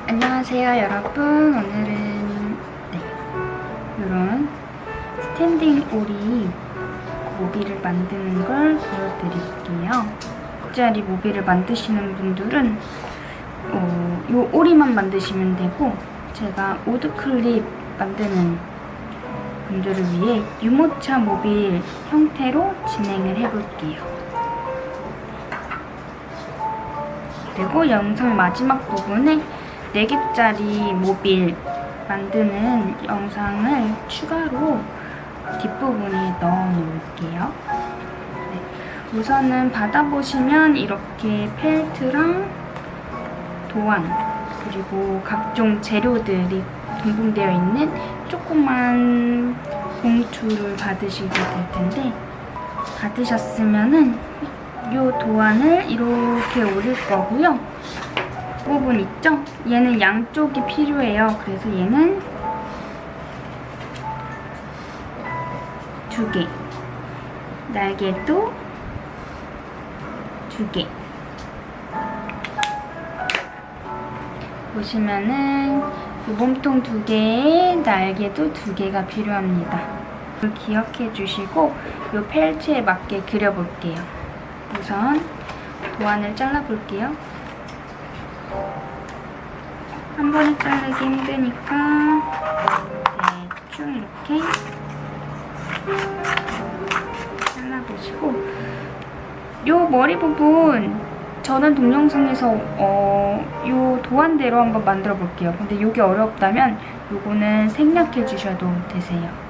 안녕하세요 여러분. 오늘은 이런 스탠딩 오리 모빌을 만드는 걸 보여드릴게요. 짜리 모빌을 만드시는 분들은 이 오리만 만드시면 되고, 제가 우드클립 만드는 분들을 위해 유모차 모빌 형태로 진행을 해볼게요. 그리고 영상 마지막 부분에 4개짜리 모빌 만드는 영상을 추가로 뒷부분에 넣어 놓을게요. 우선은 받아보시면 이렇게 펠트랑 도안 그리고 각종 재료들이 동봉되어 있는 조그만 봉투를 받으시게 될 텐데, 받으셨으면은 이 도안을 이렇게 올릴 거고요. 부분 있죠? 얘는 양쪽이 필요해요. 그래서 얘는 2개, 날개도 2개. 보시면은 이 몸통 2개에 날개도 2개가 필요합니다. 이걸 기억해 주시고 이 펠트에 맞게 그려볼게요. 우선 도안을 잘라볼게요. 한 번에 자르기 힘드니까 대충 이렇게 잘라보시고, 요 머리 부분 저는 동영상에서 요 도안대로 한번 만들어 볼게요. 근데 요게 어렵다면 요거는 생략해 주셔도 되세요.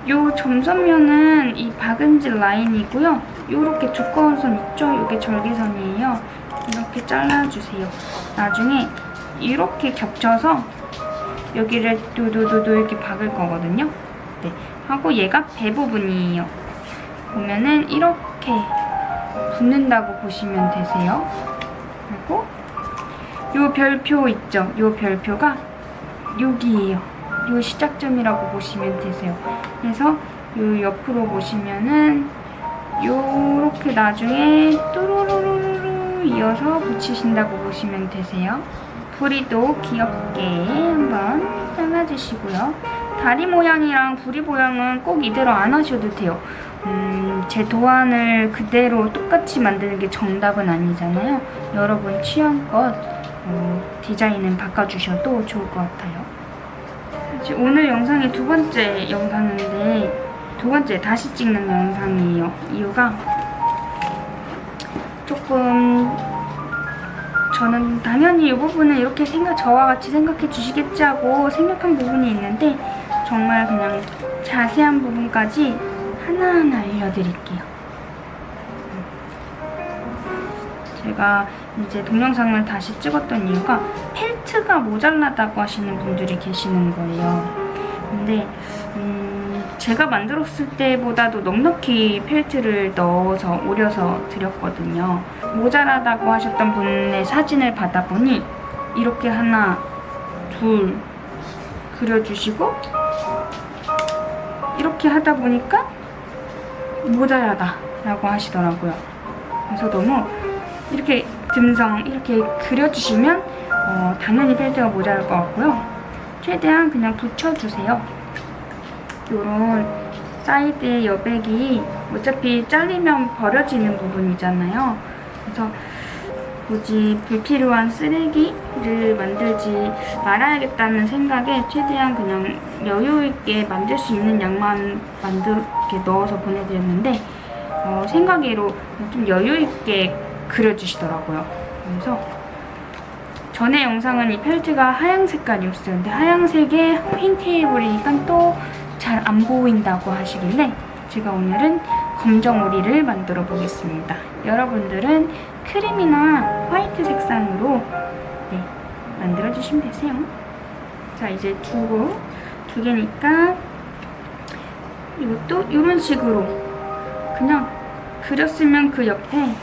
요 점선면은 이 박음질 라인이고요. 요렇게 두꺼운 선 있죠? 요게 절개선이에요. 이렇게 잘라주세요. 나중에 이렇게 겹쳐서 여기를 두두두두 이렇게 박을 거거든요. 네. 하고 얘가 배 부분이에요. 보면은 이렇게 붙는다고 보시면 되세요. 그리고 요 별표 있죠? 요 별표가 여기에요. 요 시작점이라고 보시면 되세요. 그래서 요 옆으로 보시면은 요렇게 나중에 뚜루루루루 이어서 붙이신다고 보시면 되세요. 부리도 귀엽게 한번 잘라주시고요. 다리 모양이랑 부리 모양은 꼭 이대로 안 하셔도 돼요. 제 도안을 그대로 똑같이 만드는 게 정답은 아니잖아요. 여러분 취향껏 디자인은 바꿔주셔도 좋을 것 같아요. 오늘 영상이 2번째 영상인데, 2번째 다시 찍는 영상이에요. 이유가 조금, 저는 당연히 이 부분은 이렇게 저와 같이 생각해 주시겠지 하고 생각한 부분이 있는데, 정말 그냥 자세한 부분까지 하나하나 알려드릴게요. 제가 이제 동영상을 다시 찍었던 이유가 펠트가 모자라다고 하시는 분들이 계시는 거예요. 근데 제가 만들었을 때보다도 넉넉히 펠트를 넣어서 오려서 드렸거든요. 모자라다고 하셨던 분의 사진을 받아보니 이렇게 하나, 둘 그려주시고, 이렇게 하다 보니까 모자라다라고 하시더라고요. 그래서 너무 이렇게 듬성 이렇게 그려주시면 당연히 펠트가 모자랄 것 같고요. 최대한 그냥 붙여주세요. 요런 사이드의 여백이 어차피 잘리면 버려지는 부분이잖아요. 그래서 굳이 불필요한 쓰레기를 만들지 말아야겠다는 생각에 최대한 그냥 여유있게 만들 수 있는 양만 이렇게 넣어서 보내드렸는데, 생각외로 좀 여유있게 그려주시더라고요. 그래서 전에 영상은 이 펠트가 하얀 색깔이었어요. 근데 하얀색에 흰 테이블이니까 또 잘 안 보인다고 하시길래 제가 오늘은 검정 오리를 만들어 보겠습니다. 여러분들은 크림이나 화이트 색상으로 만들어 주시면 되세요. 자, 이제 두 개니까 이것도 이런 식으로 그냥 그렸으면 그 옆에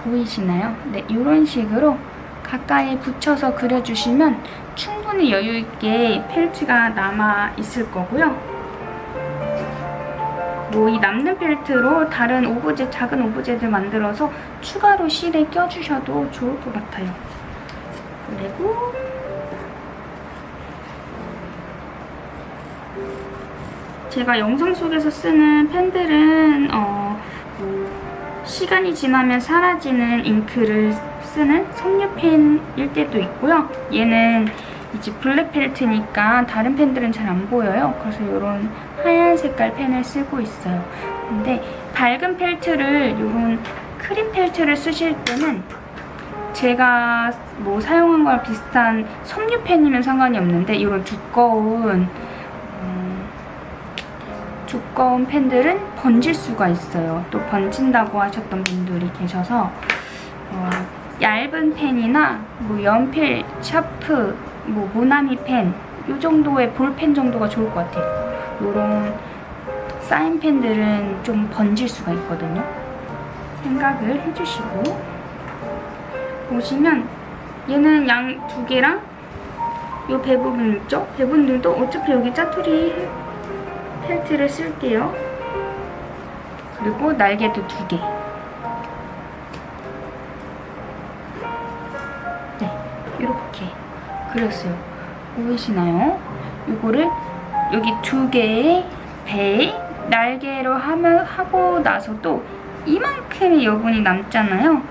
보이시나요? 네, 이런 식으로 가까이 붙여서 그려주시면 충분히 여유있게 펠트가 남아 있을 거고요. 뭐 이 남는 펠트로 다른 오브제, 작은 오브제들 만들어서 추가로 실에 껴주셔도 좋을 것 같아요. 그리고 제가 영상 속에서 쓰는 펜들은 시간이 지나면 사라지는 잉크를 쓰는 섬유펜일 때도 있고요. 얘는 이제 블랙 펠트니까 다른 펜들은 잘 안 보여요. 그래서 이런 하얀 색깔 펜을 쓰고 있어요. 근데 밝은 펠트를, 이런 크림 펠트를 쓰실 때는 제가 뭐 사용한 거랑 비슷한 섬유펜이면 상관이 없는데 이런 두꺼운 펜들은 번질 수가 있어요. 또 번진다고 하셨던 분들이 계셔서 얇은 펜이나 뭐 연필, 샤프, 뭐 모나미 펜, 이 정도의 볼펜 정도가 좋을 것 같아요. 이런 사인 펜들은 좀 번질 수가 있거든요. 생각을 해주시고 보시면 얘는 양 두 개랑 이 배 부분 있죠? 배 부분들도 어차피 여기 짜투리 펠트를 쓸게요. 그리고 날개도 2개. 네, 이렇게 그렸어요. 보이시나요? 이거를 여기 2개의 배 날개로 하고 나서도 이만큼의 여분이 남잖아요.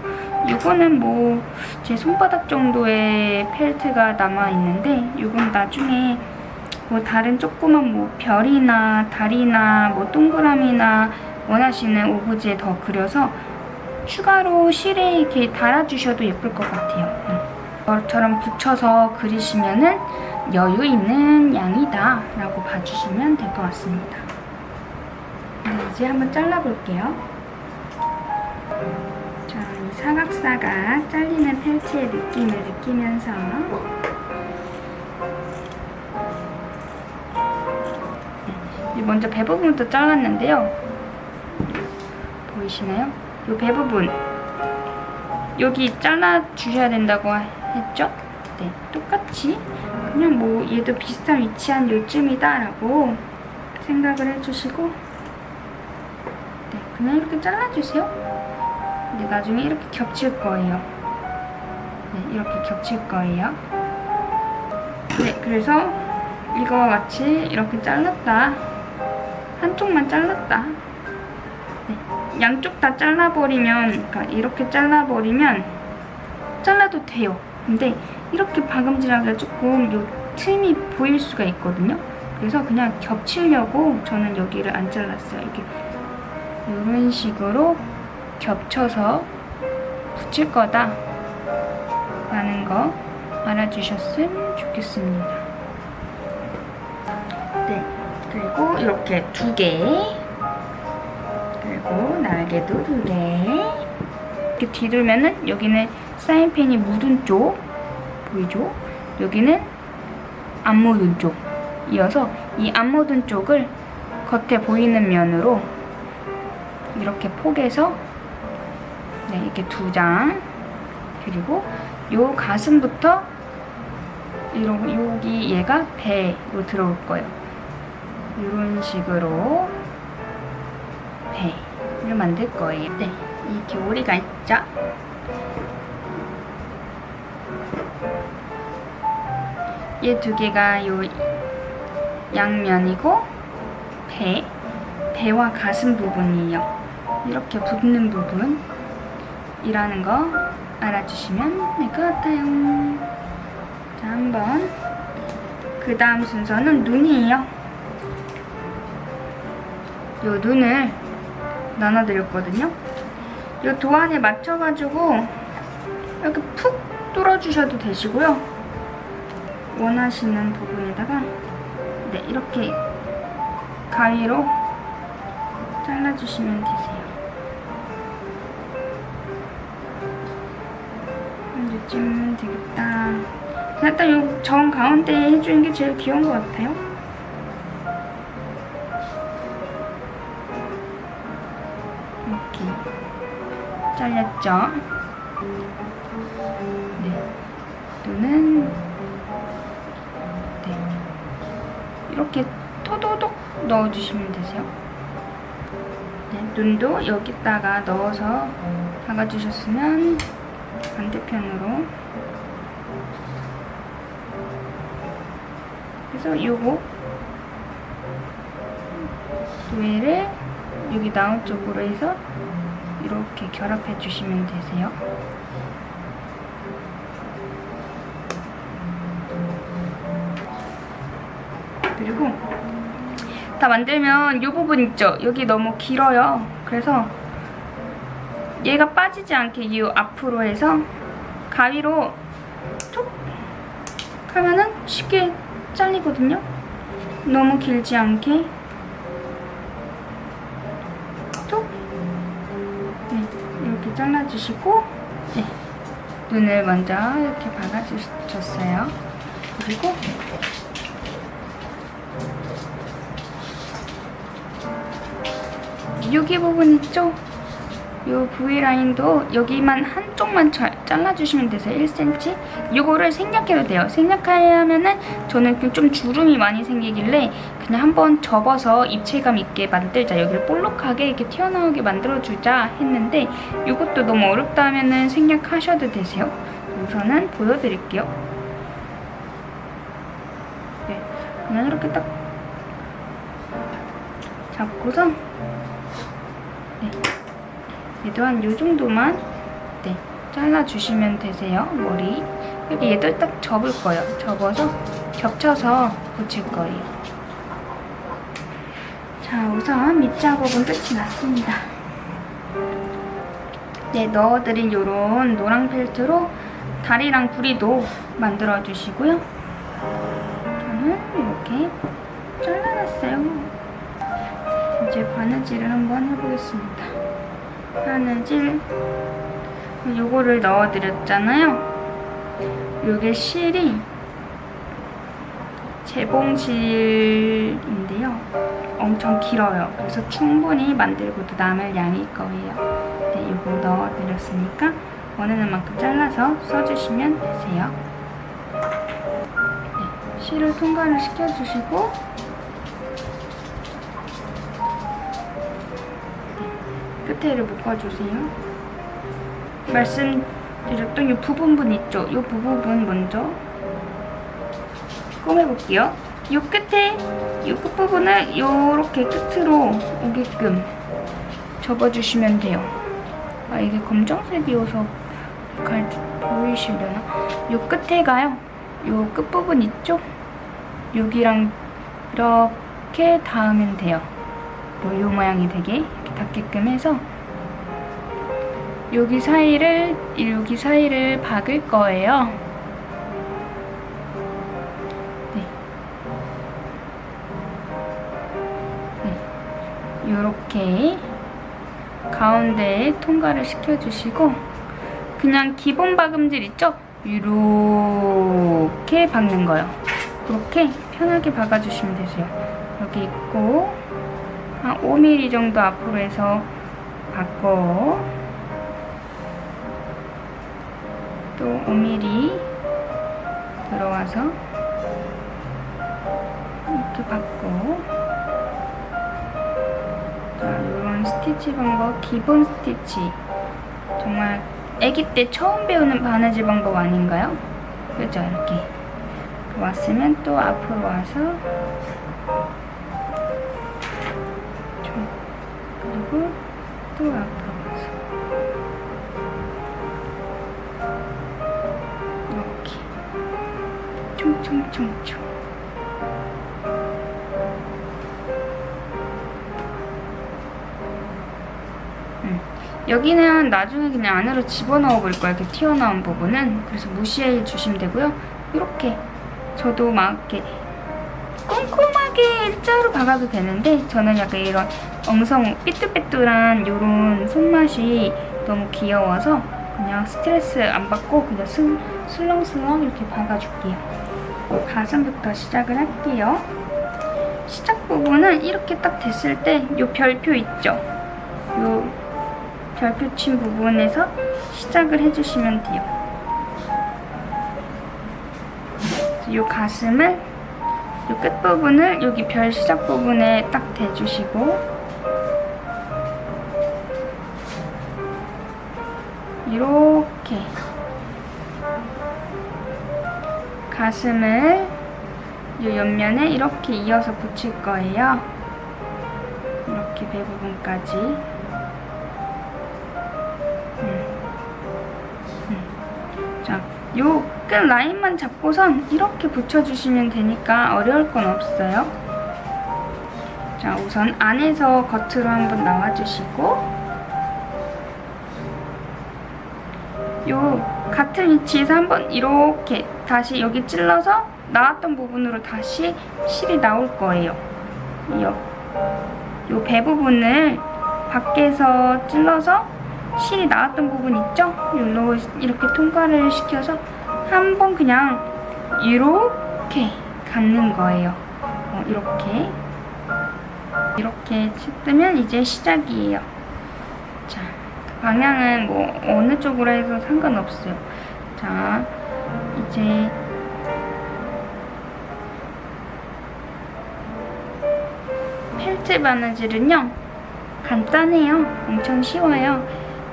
이거는 뭐 제 손바닥 정도의 펠트가 남아있는데 이건 나중에 뭐 다른 조그만 뭐 별이나 달이나 뭐 동그라미나 원하시는 오브제 더 그려서 추가로 실에 이렇게 달아주셔도 예쁠 것 같아요. 이것처럼 붙여서 그리시면은 여유 있는 양이다 라고 봐주시면 될 것 같습니다. 네, 이제 한번 잘라볼게요. 자, 이 사각사각 잘리는 펠트의 느낌을 느끼면서 먼저 배 부분부터 잘랐는데요. 보이시나요? 이 배 부분 여기 잘라주셔야 된다고 했죠? 네, 똑같이 그냥 뭐 얘도 비슷한 위치한 요쯤이다 라고 생각을 해주시고 네, 그냥 이렇게 잘라주세요. 근데 나중에 이렇게 겹칠 거예요. 네, 이렇게 겹칠 거예요. 네, 그래서 이거와 같이 이렇게 잘랐다. 한쪽만 잘랐다. 네, 양쪽 다 잘라버리면, 그러니까 이렇게 잘라버리면 잘라도 돼요. 근데 이렇게 박음질하기가 조금 요 틈이 보일 수가 있거든요. 그래서 그냥 겹치려고 저는 여기를 안 잘랐어요. 이렇게 이런 식으로 겹쳐서 붙일 거다 라는 거 알아주셨으면 좋겠습니다. 네, 그리고 이렇게 2개, 그리고 날개도 2개. 이렇게 뒤돌면은 여기는 사인펜이 묻은 쪽 보이죠? 여기는 안 묻은 쪽 이어서 이 안 묻은 쪽을 겉에 보이는 면으로 이렇게 포개서 네, 이렇게 2장, 그리고 요 가슴부터 여기 얘가 배로 들어올 거예요. 이런 식으로 배를 만들 거예요. 네, 이렇게 오리가 있죠? 얘 2개가 요 양면이고 배와 가슴 부분이에요. 이렇게 붙는 부분이라는 거 알아주시면 될 것 같아요. 자, 한번 그 다음 순서는 눈이에요. 요 눈을 나눠드렸거든요. 요 도안에 맞춰가지고 이렇게 푹 뚫어주셔도 되시고요. 원하시는 부분에다가 네, 이렇게 가위로 잘라주시면 되세요. 이쯤 되겠다. 그냥 딱 요 정 가운데 해주는 게 제일 귀여운 것 같아요. 이렇게 잘렸죠? 네. 눈은 네. 이렇게 토도독 넣어주시면 되세요. 눈도 여기다가 넣어서 박아주셨으면 반대편으로. 그래서 요거 두뇌를 여기 나온 쪽으로 해서 이렇게 결합해 주시면 되세요. 그리고 다 만들면 이 부분 있죠? 여기 너무 길어요. 그래서 얘가 빠지지 않게 이 앞으로 해서 가위로 툭 하면은 쉽게 잘리거든요. 너무 길지 않게 툭. 네, 이렇게 잘라주시고, 네, 눈을 먼저 이렇게 박아주셨어요. 그리고 여기 부분 있죠? 요 V라인도 여기만 한쪽만 잘라주시면 되세요. 1cm. 요거를 생략해도 돼요. 생략하면은 저는 좀 주름이 많이 생기길래 그냥 한번 접어서 입체감 있게 만들자. 여기를 볼록하게 이렇게 튀어나오게 만들어주자 했는데 요것도 너무 어렵다 하면은 생략하셔도 되세요. 우선은 보여드릴게요. 네, 그냥 이렇게 딱 잡고서 네. 얘도 한 요 정도만 네, 잘라주시면 되세요. 머리. 여기 얘도 딱 접을 거예요. 접어서 겹쳐서 붙일 거예요. 자, 우선 밑작업은 끝이 났습니다. 네, 넣어드린 요런 노랑 펠트로 다리랑 부리도 만들어주시고요. 저는 이렇게 잘라놨어요. 이제 바느질을 한번 해보겠습니다. 바느질, 요거를 넣어드렸잖아요. 요게 실이 재봉실인데요. 엄청 길어요. 그래서 충분히 만들고도 남을 양일 거예요. 네, 요거 넣어드렸으니까 원하는 만큼 잘라서 써주시면 되세요. 네, 실을 통과를 시켜주시고 끝에를 묶어주세요. 말씀드렸던 이 부분 있죠? 이 부분 먼저 꼬매볼게요. 이 끝에, 이 끝부분을 이렇게 끝으로 오게끔 접어주시면 돼요. 아, 이게 검정색이어서 보이시려나? 이 끝에가요. 이 끝부분 있죠? 여기랑 이렇게 닿으면 돼요. 요 모양이 되게 이렇게 닿게끔 해서 여기 사이를 박을 거예요. 네. 네. 요렇게 가운데에 통과를 시켜주시고 그냥 기본 박음질 있죠? 이렇게 박는 거예요. 그렇게 편하게 박아주시면 되세요. 여기 있고 한 5mm 정도 앞으로 해서 박고 또 5mm 들어와서 이렇게 박고 자, 이런 스티치 방법, 기본 스티치 정말 아기 때 처음 배우는 바느질 방법 아닌가요? 그죠? 이렇게 왔으면 또 앞으로 와서 그리고 또 앞으로 가서 이렇게 총총총총 여기는 나중에 그냥 안으로 집어넣어 볼 거예요. 이렇게 튀어나온 부분은. 그래서 무시해 주시면 되고요. 이렇게 저도 막 이렇게 꼼꼼하게 일자로 박아도 되는데 저는 약간 이런 엉성 삐뚤빼뚤한 이런 손맛이 너무 귀여워서 그냥 스트레스 안 받고 그냥 슬렁슬렁 이렇게 박아줄게요. 가슴부터 시작을 할게요. 시작 부분은 이렇게 딱 됐을 때 이 별표 있죠? 요 별표 친 부분에서 시작을 해주시면 돼요. 이 가슴을 이 끝부분을 여기 별 시작 부분에 딱 대주시고 이렇게 가슴을 이 옆면에 이렇게 이어서 붙일 거예요. 이렇게 배 부분까지. 자, 요 끝 라인만 잡고선 이렇게 붙여주시면 되니까 어려울 건 없어요. 자, 우선 안에서 겉으로 한번 나와주시고, 요 같은 위치에서 한번 이렇게 다시 여기 찔러서 나왔던 부분으로 다시 실이 나올 거예요. 요 배 부분을 밖에서 찔러서 실이 나왔던 부분 있죠? 여기로 이렇게 통과를 시켜서 한번 그냥 이렇게 감는 거예요. 이렇게 뜨면 이제 시작이에요. 자, 방향은 뭐 어느 쪽으로 해서 상관없어요. 자, 이제 펠트 바느질은요, 간단해요. 엄청 쉬워요.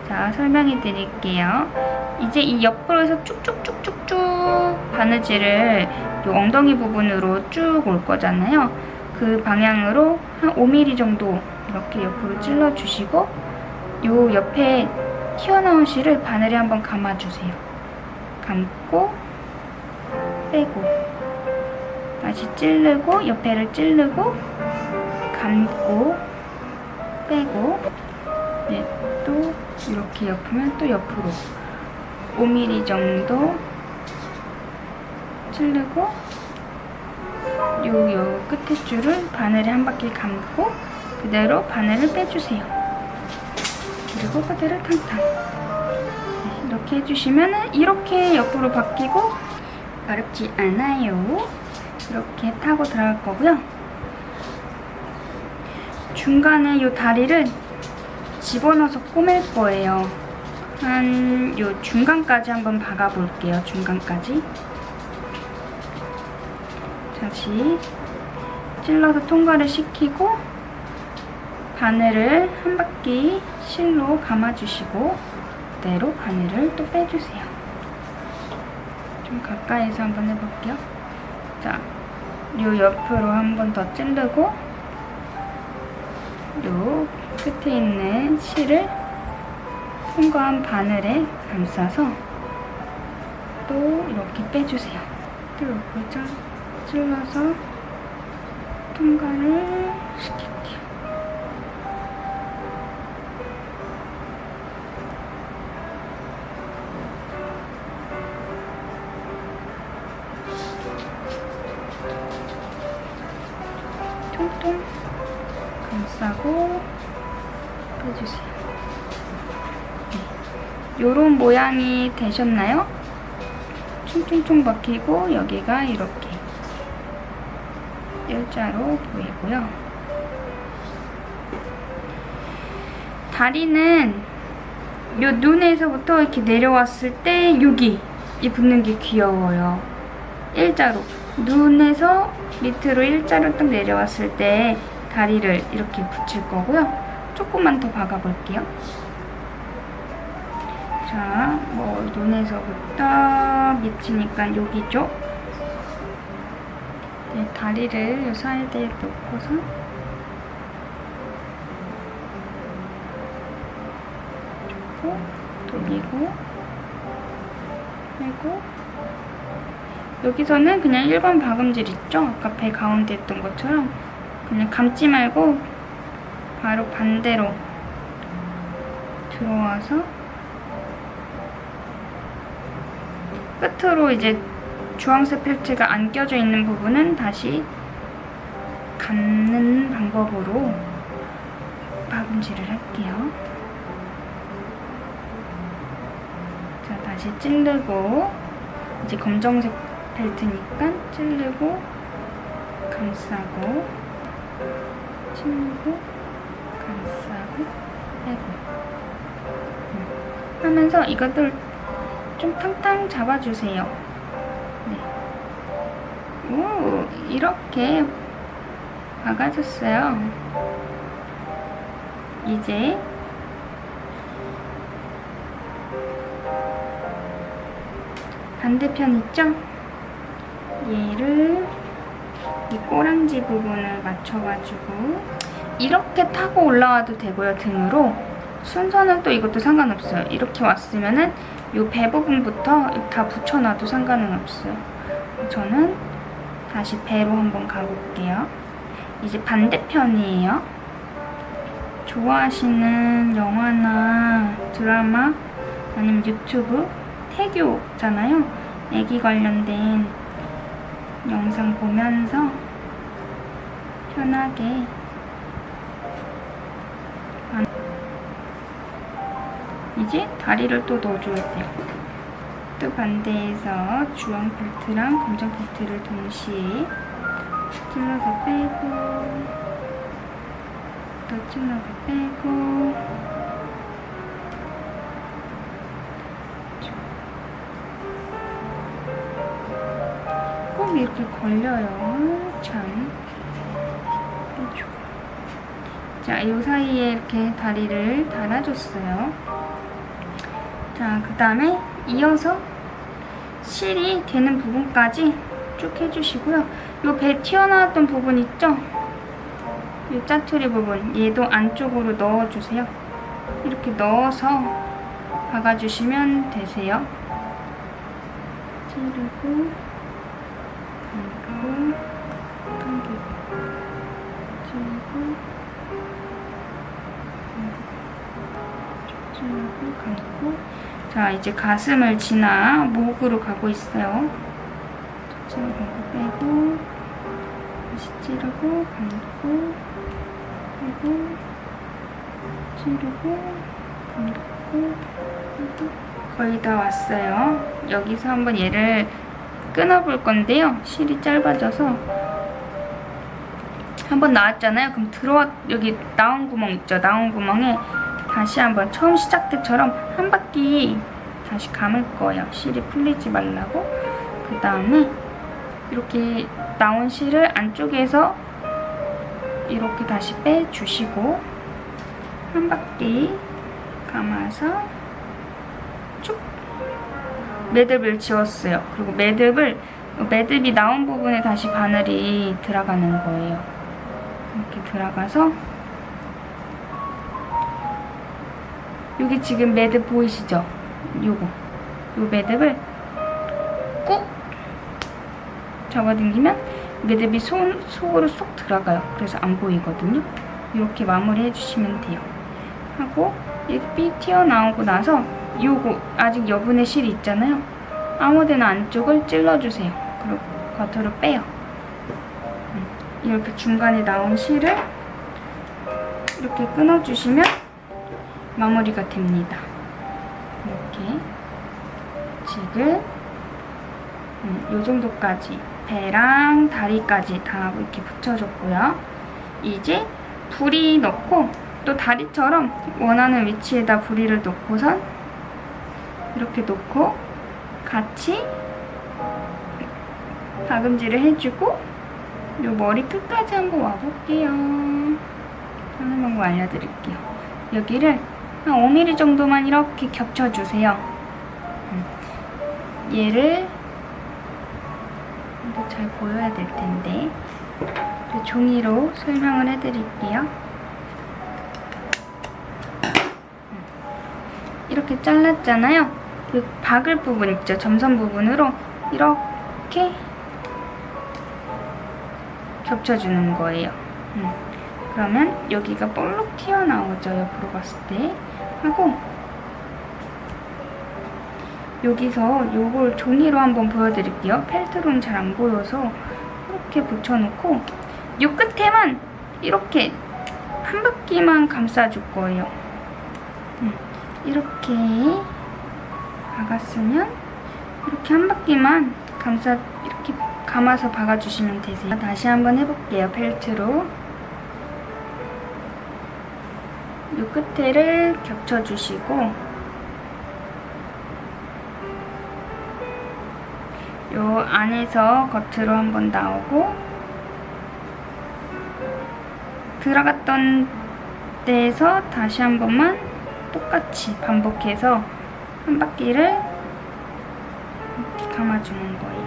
자, 설명해 드릴게요. 이제 이 옆으로 해서 쭉쭉쭉쭉쭉 바느질을 이 엉덩이 부분으로 쭉 올 거잖아요. 그 방향으로 한 5mm 정도 이렇게 옆으로 찔러 주시고, 요 옆에 튀어나온 실을 바늘에 한번 감아주세요. 감고 빼고 다시 찌르고, 옆에를 찌르고 감고 빼고, 네, 또 이렇게 옆으면 또 옆으로 5mm 정도 찌르고, 요 끝에 줄을 바늘에 한 바퀴 감고 그대로 바늘을 빼주세요. 그리고 그대로 탕탕. 네, 이렇게 해주시면은 이렇게 옆으로 바뀌고 어렵지 않아요. 이렇게 타고 들어갈 거고요. 중간에 요 다리를 집어넣어서 꼬맬 거예요. 한 요 중간까지 한번 박아 볼게요. 중간까지. 다시 찔러서 통과를 시키고 바늘을 한 바퀴 실로 감아주시고 그대로 바늘을 또 빼주세요. 좀 가까이서 한번 해볼게요. 자, 요 옆으로 한 번 더 찌르고 요 끝에 있는 실을 통과한 바늘에 감싸서 또 이렇게 빼주세요. 또 이렇게 찔러서 통과를 시킬게요. 통통 감싸고 빼주세요. 네. 요런 모양이 되셨나요? 총총총 박히고 여기가 이렇게 일자로 보이고요. 다리는 요 눈에서부터 이렇게 내려왔을 때 여기 이 붙는 게 귀여워요. 일자로 눈에서 밑으로 일자로 딱 내려왔을 때 다리를 이렇게 붙일 거고요. 조금만 더 박아 볼게요. 자, 뭐 눈에서부터 밑이니까 여기죠. 네, 다리를 이 사이드에 놓고서 쭉 돌리고 빼고, 여기서는 그냥 1번 박음질 있죠? 아까 배 가운데 했던 것처럼 그냥 감지 말고 바로 반대로 들어와서 끝으로 이제 주황색 펠트가 안 껴져 있는 부분은 다시 감는 방법으로 박음질을 할게요. 자, 다시 찌르고, 이제 검정색 펠트니까 찌르고 감싸고 찌르고 감싸고 빼고 하면서 이것들 좀 탕탕 잡아주세요. 네. 오, 이렇게 박아줬어요. 반대편 있죠? 얘를 이 꼬랑지 부분을 맞춰가지고 이렇게 타고 올라와도 되고요. 등으로. 순서는 또 이것도 상관없어요. 이렇게 왔으면은 이 배 부분부터 다 붙여놔도 상관은 없어요. 저는 다시 배로 한번 가볼게요. 이제 반대편이에요. 좋아하시는 영화나 드라마 아니면 유튜브 태교잖아요. 애기 관련된 영상 보면서 편하게 이제 다리를 또 넣어줘야 돼요. 또 반대에서 주황 벨트랑 검정 벨트를 동시에 찔러서 빼고 또 찔러서 빼고 꼭 이렇게 걸려요. 참. 자, 이 사이에 이렇게 다리를 달아줬어요. 자, 그 다음에 이어서 실이 되는 부분까지 쭉 해주시고요. 이 배 튀어나왔던 부분 있죠? 이 짜투리 부분, 얘도 안쪽으로 넣어주세요. 이렇게 넣어서 박아주시면 되세요. 찌르고, 감고, 당기고, 찌르고, 찌르고, 감고. 자, 이제 가슴을 지나 목으로 가고 있어요. 찌르고 빼고, 다시 찌르고, 감고, 빼고, 찌르고, 감고, 빼고. 거의 다 왔어요. 여기서 한번 얘를 끊어볼 건데요. 실이 짧아져서 한번 나왔잖아요. 그럼 여기 나온 구멍 있죠? 나온 구멍에 다시 한번 처음 시작 때처럼 한 바퀴 다시 감을 거예요. 실이 풀리지 말라고. 그 다음에 이렇게 나온 실을 안쪽에서 이렇게 다시 빼주시고 한 바퀴 감아서 쭉 매듭을 지웠어요. 그리고 매듭이 나온 부분에 다시 바늘이 들어가는 거예요. 이렇게 들어가서 여기 지금 매듭 보이시죠? 요 매듭을 꾹 잡아당기면 매듭이 속으로 쏙 들어가요. 그래서 안 보이거든요. 이렇게 마무리 해주시면 돼요. 하고 이렇게 삐 튀어나오고 나서 요거 아직 여분의 실이 있잖아요. 아무데나 안쪽을 찔러주세요. 그리고 겉으로 빼요. 이렇게 중간에 나온 실을 이렇게 끊어주시면 마무리가 됩니다. 이렇게 지금 요 정도까지 배랑 다리까지 다 이렇게 붙여줬고요. 이제 부리 넣고 또 다리처럼 원하는 위치에다 부리를 놓고선 이렇게 놓고 같이 박음질을 해주고 요 머리 끝까지 한번 와볼게요. 하는 방법 알려드릴게요. 여기를 한 5mm 정도만 이렇게 겹쳐주세요. 얘를 잘 보여야 될 텐데 종이로 설명을 해드릴게요. 이렇게 잘랐잖아요. 그 박을 부분 있죠? 점선 부분으로 이렇게 겹쳐주는 거예요. 그러면 여기가 볼록 튀어나오죠. 옆으로 봤을 때. 하고 여기서 요걸 종이로 한번 보여드릴게요. 펠트로는 잘 안 보여서 이렇게 붙여놓고 요 끝에만 이렇게 한 바퀴만 감싸줄 거예요. 이렇게 박았으면 이렇게 한 바퀴만 이렇게 감아서 박아주시면 되세요. 다시 한번 해볼게요. 펠트로 요 끝에를 겹쳐주시고 요 안에서 겉으로 한번 나오고 들어갔던 데에서 다시 한 번만 똑같이 반복해서 한 바퀴를 이렇게 감아주는 거예요.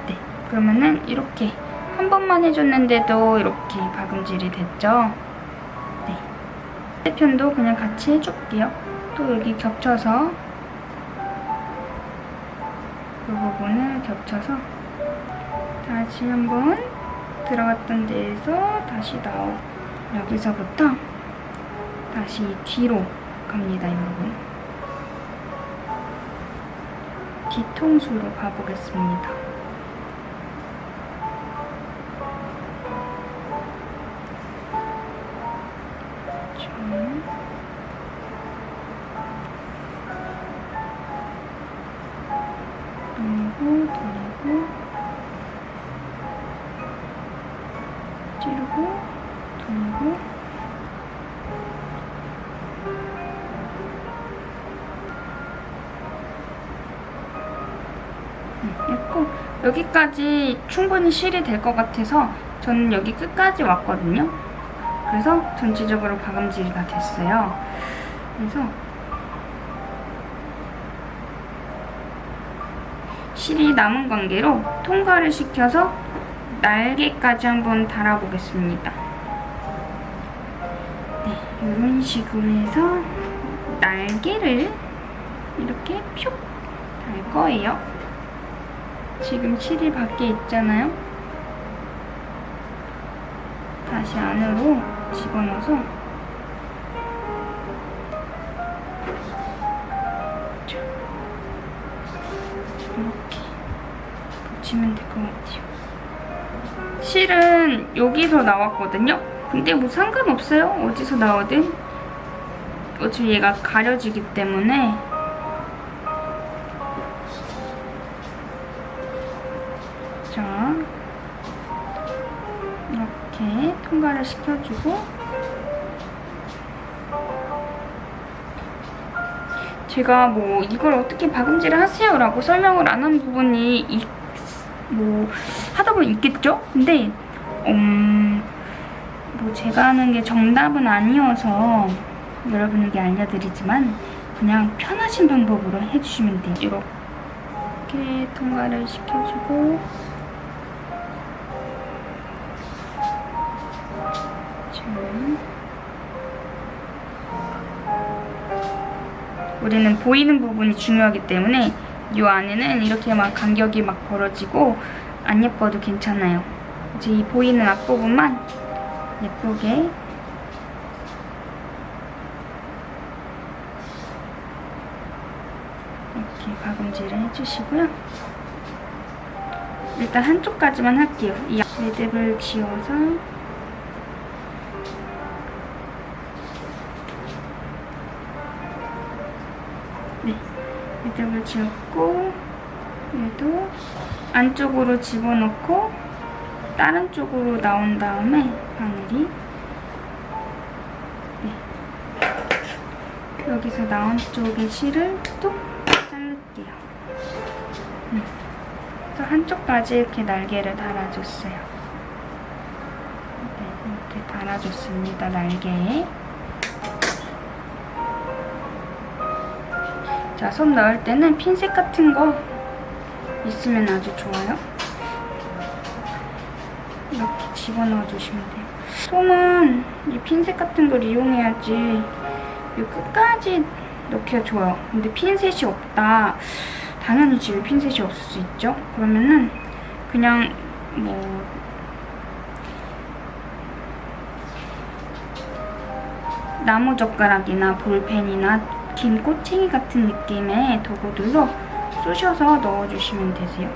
네, 그러면은 이렇게 한 번만 해줬는데도 이렇게 박음질이 됐죠. 네, 반대편도 그냥 같이 해줄게요. 또 여기 겹쳐서 이 부분을 겹쳐서 다시 한번 들어갔던 데에서 다시 나오고, 여기서부터 다시 뒤로 갑니다, 여러분. 뒤통수로 가보겠습니다. 돌리고 찌르고 돌리고, 됐고, 여기까지 충분히 실이 될 것 같아서 저는 여기 끝까지 왔거든요. 그래서 전체적으로 박음질이 다 됐어요. 그래서 실이 남은 관계로 통과를 시켜서 날개까지 한번 달아보겠습니다. 네, 이런 식으로 해서 날개를 이렇게 퓨 달 거예요. 지금 실이 밖에 있잖아요. 다시 안으로 집어넣어서 이렇게 붙이면 될 것 같아요. 실은 여기서 나왔거든요. 근데 뭐 상관없어요. 어디서 나오든. 어차피 얘가 가려지기 때문에. 자, 이렇게 통과를 시켜주고, 제가 뭐 이걸 어떻게 박음질을 하세요 라고 설명을 안 한 부분이 뭐 하다 보면 있겠죠? 근데 뭐 제가 하는 게 정답은 아니어서 여러분에게 알려드리지만 그냥 편하신 방법으로 해주시면 돼요. 이렇게 통과를 시켜주고, 우리는 보이는 부분이 중요하기 때문에 이 안에는 이렇게 막 간격이 막 벌어지고 안 예뻐도 괜찮아요. 이제 이 보이는 앞부분만 예쁘게 이렇게 박음질을 해주시고요. 일단 한쪽까지만 할게요. 이 매듭을 지어서 매듭을 지었고, 얘도 안쪽으로 집어넣고 다른 쪽으로 나온 다음에 바늘이 여기서 나온 쪽의 실을 또 자를게요. 또 한쪽까지 이렇게 날개를 달아줬어요. 이렇게 달아줬습니다, 날개에. 자, 솜 넣을 때는 핀셋 같은 거 있으면 아주 좋아요. 이렇게 집어넣어 주시면 돼요. 솜은 이 핀셋 같은 걸 이용해야지 이 끝까지 넣기가 좋아요. 근데 핀셋이 없다. 당연히 집에 핀셋이 없을 수 있죠. 그러면은 그냥 뭐 나무젓가락이나 볼펜이나 긴 꼬챙이 같은 느낌의 도구들로 쑤셔서 넣어주시면 되세요.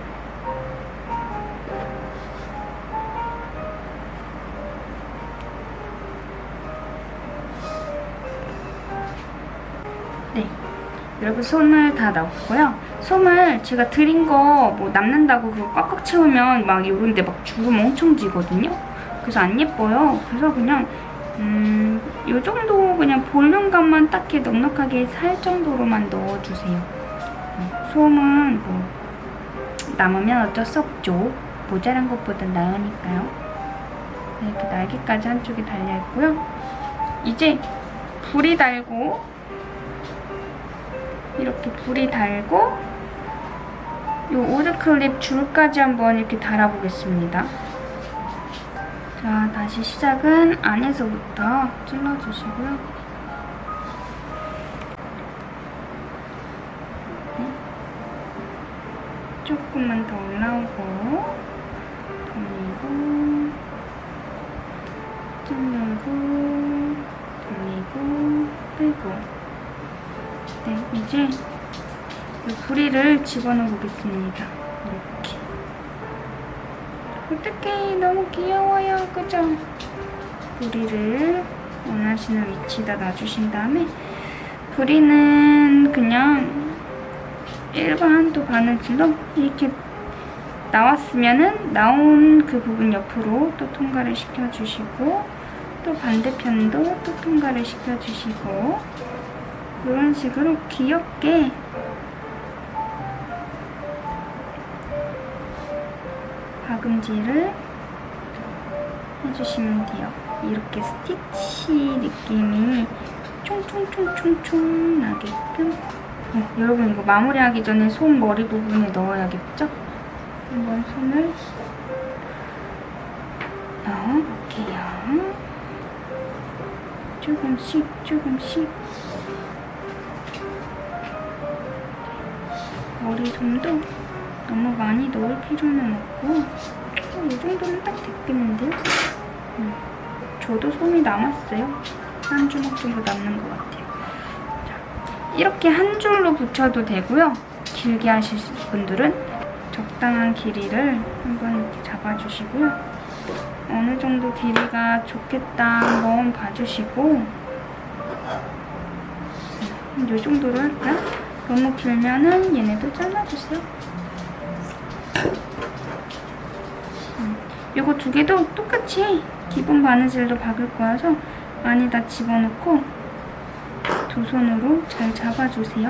네, 여러분 솜을 다 넣었고요. 솜을 제가 드린 거 뭐 남는다고 그거 꽉꽉 채우면 막 요런데 막 주름 엄청 지거든요. 그래서 안 예뻐요. 그래서 그냥 요 정도 그냥 볼륨감만 딱히 넉넉하게 살 정도로만 넣어주세요. 솜은 뭐 남으면 어쩔 수 없죠. 모자란 것보단 나으니까요. 이렇게 날개까지 한쪽에 달려있고요. 이제 불이 달고 이렇게 불이 달고 이 우드클립 줄까지 한번 이렇게 달아보겠습니다. 자, 다시 시작은 안에서부터 찔러주시고요. 네. 조금만 더 올라오고 돌리고 찔러고 돌리고 빼고. 네, 이제 이 부리를 집어넣어 보겠습니다. 이렇게. 어떡해, 너무 귀여워요, 그죠? 부리를 원하시는 위치에다 놔주신 다음에 부리는 그냥 일반 또 바느질로 이렇게 나왔으면은 나온 그 부분 옆으로 또 통과를 시켜주시고 또 반대편도 또 통과를 시켜주시고 이런 식으로 귀엽게 박음질을 해주시면 돼요. 이렇게 스티치 느낌이 총총총총총 나게끔. 여러분 이거 마무리하기 전에 손 머리 부분에 넣어야겠죠? 한번 손을 넣어볼게요. 조금씩 조금씩. 머리솜도 너무 많이 넣을 필요는 없고 이 정도는 딱 됐겠는데요? 저도 솜이 남았어요. 한 주먹 정도 남는 것 같아요. 자, 이렇게 한 줄로 붙여도 되고요. 길게 하실 분들은 적당한 길이를 한번 이렇게 잡아주시고요. 어느 정도 길이가 좋겠다 한번 봐주시고 이 정도로 할까요? 너무 길면은 얘네도 잘라주세요. 이거 두 개도 똑같이 기본 바느질로 박을 거여서 안에다 집어넣고 두 손으로 잘 잡아주세요.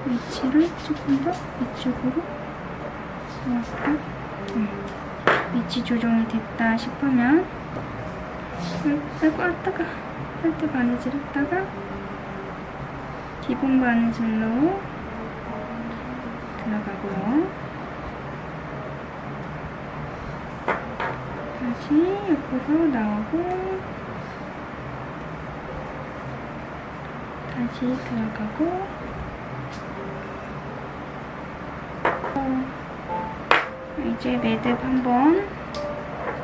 위치를 조금 더 이쪽으로 넣었고 위치 조정이 됐다 싶으면 아이고 아따가 할 때 바느질 했다가 기본 바느질로 들어가고요. 다시 옆으로 나오고 다시 들어가고 이제 매듭 한번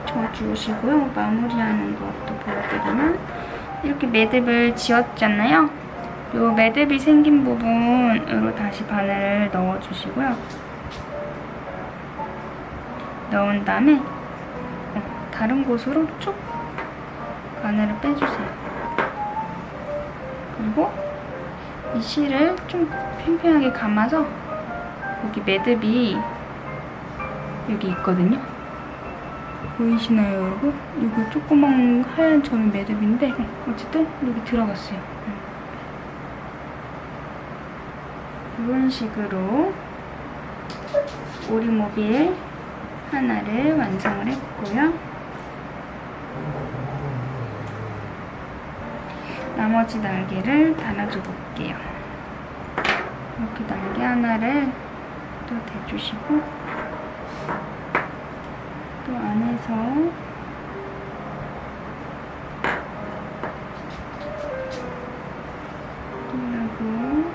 져주시고요. 마무리하는 것도 보여드리면 이렇게 매듭을 지었잖아요. 이 매듭이 생긴 부분으로 다시 바늘을 넣어주시고요. 넣은 다음에 다른 곳으로 쭉 바늘을 빼주세요. 그리고 이 실을 좀 팽팽하게 감아서 여기 매듭이 여기 있거든요. 보이시나요, 여러분? 이거 조그만 하얀 점이 매듭인데 어쨌든 여기 들어갔어요. 이런 식으로 오리모빌 하나를 완성을 했고요. 나머지 날개를 달아줘 볼게요. 이렇게 날개 하나를 또 대주시고 또 안에서 하고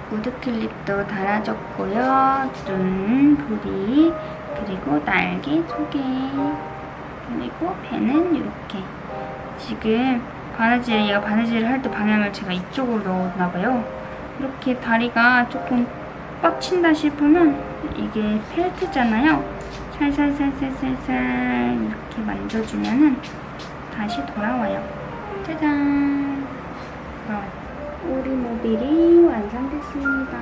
우드클립도 달아줬고요. 눈, 부리, 그리고 날개 2개, 그리고 배는 이렇게. 지금 얘가 바느질을 할 때 방향을 제가 이쪽으로 넣었나봐요. 이렇게 다리가 조금 빡친다 싶으면 이게 펠트잖아요. 살살살살살살 이렇게 만져주면은 다시 돌아와요. 짜잔! 오리모빌이 완성됐습니다.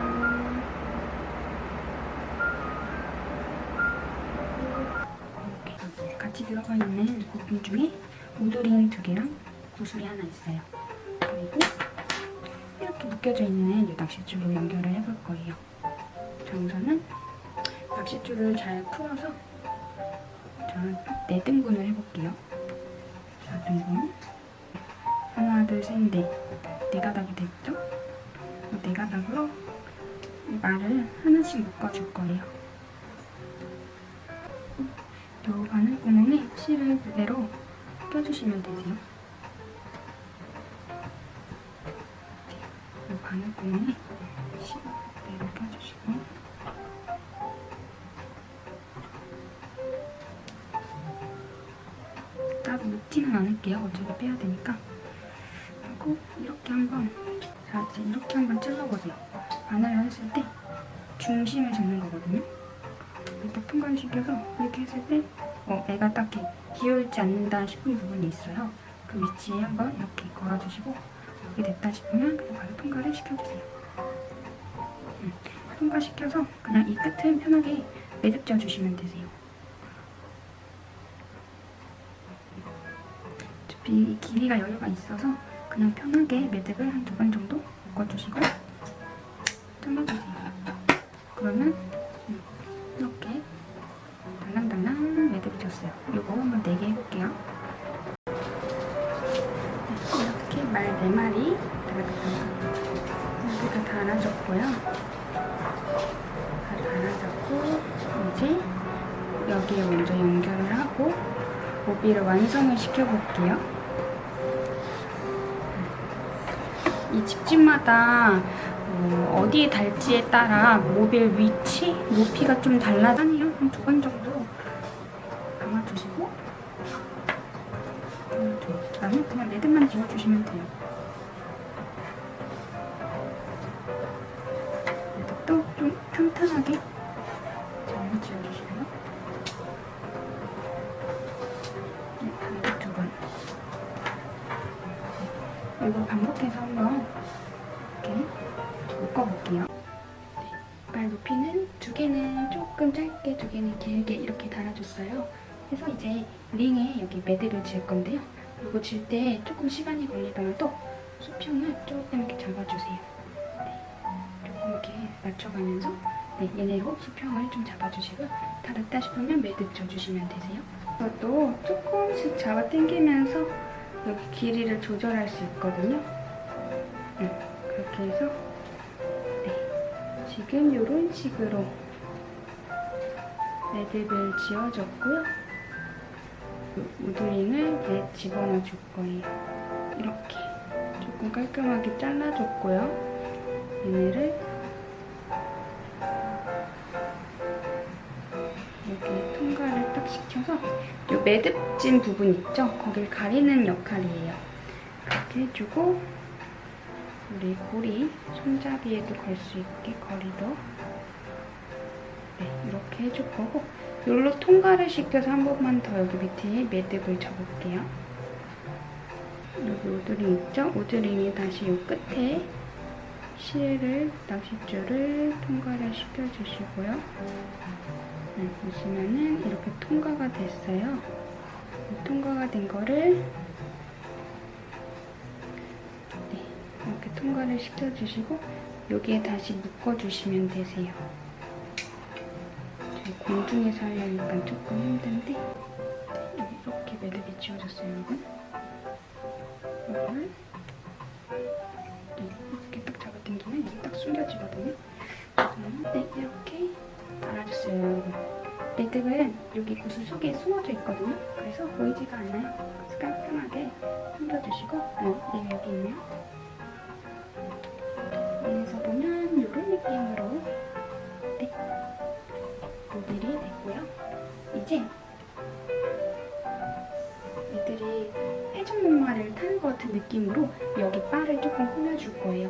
들어가 있는 부품 중에 오드링 2개랑 구슬이 하나 있어요. 그리고 이렇게 묶여져 있는 이 낚싯줄로 연결을 해볼 거예요. 자, 우선은 낚싯줄을 잘 풀어서 저는 4등분을 해볼게요. 4등분. 하나, 둘, 셋, 넷. 4가닥이 됐죠? 4가닥으로 이 말을 하나씩 묶어줄 거예요. 이 바늘구멍에 실을 그대로 껴주시면 되세요. 이 바늘구멍에 실을 그대로 껴주시고 따로 묶지는 않을게요. 어차피 빼야 되니까. 그리고 이렇게 한번, 자, 이제 이렇게 한번 찔러보세요. 바늘을 했을 때 중심을 잡는 거거든요. 딱 통과를 시켜서 이렇게 했을 때 애가 딱히 기울지 않는다 싶은 부분이 있어요. 그 위치에 한번 이렇게 걸어주시고 여기 됐다 싶으면 그냥 바로 통과를 시켜주세요. 통과시켜서 그냥 이 끝은 편하게 매듭 져주시면 되세요. 어차피 이 길이가 여유가 있어서 그냥 편하게 매듭을 한 2번 정도 묶어주시고 잘라주세요. 그러면 이렇게 달랑달랑 매듭이 졌어요. 이거 한번 4개 해볼게요. 네, 이렇게 말 4마리 여기가 달아졌고요. 다 달아졌고 이제 여기에 먼저 연결을 하고 모빌을 완성을 시켜볼게요. 이 집집마다 어디에 달지에 따라 모빌 위치, 높이가 좀 달라하네요. 한 2번 정도 감아주시고 그다음에 그냥 매듭만 지워주시면 돼요. 매듭도 좀 튼튼하게 잘 지워주시고요. 매듭 2번. 이거 반복해서 한번 이렇게 묶어볼게요. 네, 발 높이는 2개는 조금 짧게 2개는 길게 이렇게 달아줬어요. 그래서 이제 링에 여기 매듭을 지을 건데요. 이거 질 때 조금 시간이 걸리더라도 수평을 조금 이렇게 잡아주세요. 네, 조금 이렇게 맞춰가면서 얘네로 수평을 좀 잡아주시고 다 됐다 싶으면 매듭 져주시면 되세요. 이것도 조금씩 잡아 당기면서 여기 길이를 조절할 수 있거든요. 그렇게 해서 지금 이런 식으로 매듭을 지어줬고요. 우드링을 집어넣어 줄 거예요. 이렇게 조금 깔끔하게 잘라줬고요. 얘네를 여기 통과를 딱 시켜서 이 매듭진 부분 있죠? 거길 가리는 역할이에요. 그렇게 해주고 우리 고리 손잡이에도 걸 수 있게 거리도 이렇게 해줄 거고 여기로 통과를 시켜서 한 번만 더 여기 밑에 매듭을 접을게요. 여기 오드링 있죠? 오드링이 다시 이 끝에 실을 낚싯줄을 통과를 시켜주시고요. 보시면은 이렇게 통과가 됐어요. 통과가 된 거를 이렇게 통과를 시켜주시고 여기에 다시 묶어주시면 되세요. 공중에서 하려니까 조금 힘든데 이렇게 매듭이 지워졌어요, 여러분. 이거를 이렇게 딱 잡아당기면 이게 딱 숨겨지거든요. 그래서 이렇게 달아줬어요, 여러분. 매듭은 여기 구슬 속에 숨어져 있거든요. 그래서 보이지가 않아요. 그래서 깔끔하게 숨겨주시고 얘 여기 있네요. 여기서 보면 이런 느낌으로 모델이 됐고요. 이제 얘들이 회전 목마를 타는 것 같은 느낌으로 여기 바를 조금 꾸며줄 거예요.